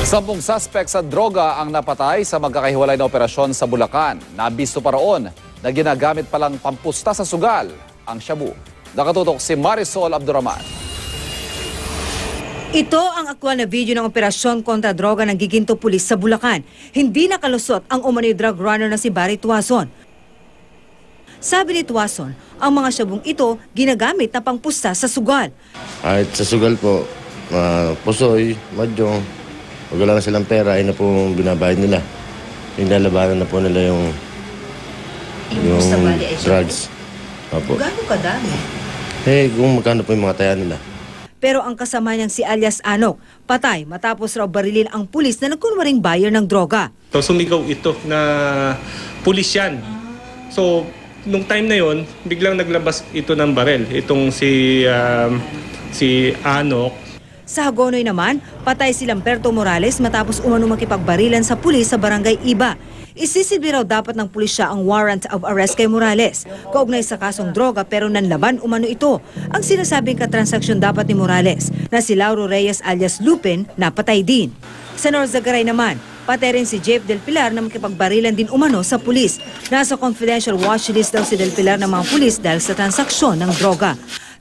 10 suspect sa droga ang napatay sa magkakahiwalay na operasyon sa Bulacan. Nabisto pa roon na ginagamit palang pampusta sa sugal ang shabu. Nakatutok si Marisol Abduraman. Ito ang aktwal na video ng operasyon kontra droga ng Giginto Pulis sa Bulacan. Hindi nakalusot ang umano'y drug runner na si Barry Tuason. Sabi ni Tuason, ang mga shabong ito ginagamit na pangpusta sa sugal. Kahit sa sugal po, pusoy, madyong, pag wala na silang pera, ay na po binabayad nila. Pinalabanan na po nila yung drugs. Opo. Gano'ng kadami? Kung magkano po yung mga taya nila. Pero ang kasama niyang si alias Anok, patay matapos raw barilin ang pulis na nagkunwaring buyer ng droga. So sumigaw ito na pulis yan. So nung time na yon, biglang naglabas ito ng barel. Itong si Anok. Sa Hagonoy naman, patay si Lamberto Morales matapos umano makipagbarilan sa pulis sa barangay Iba. Isisilbi raw dapat ng pulisya ang warrant of arrest kay Morales. Kaugnay sa kasong droga pero nanlaban umano ito. Ang sinasabing katransaksyon dapat ni Morales na si Lauro Reyes alias Lupin napatay din. Sa Norzagaray naman, patay rin si Jeff Del Pilar na makipagbarilan din umano sa pulis. Nasa confidential watch list daw si Del Pilar ng mga pulis dahil sa transaksyon ng droga.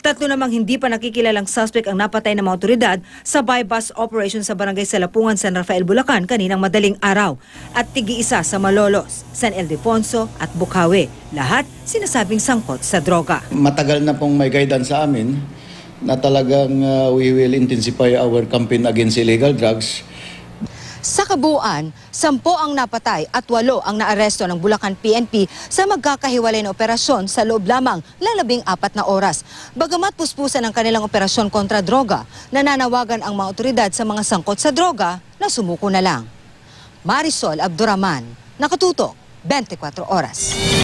3 namang hindi pa nakikilalang suspect ang napatay ng mga otoridad sa buy-bus operation sa barangay Salapungan, San Rafael, Bulacan kaninang madaling araw. At tig-isa sa Malolos, San Ildefonso at Bukawi. Lahat sinasabing sangkot sa droga. Matagal na pong may guidance sa amin na talagang we will intensify our campaign against illegal drugs. Sa kabuuan, 10 ang napatay at 8 ang naaresto ng Bulacan PNP sa magkakahiwalay na operasyon sa loob lamang ng 14 na oras. Bagamat puspusan ang kanilang operasyon kontra droga, nananawagan ang mga otoridad sa mga sangkot sa droga na sumuko na lang. Marisol Abduraman, Nakatutok, 24 Oras.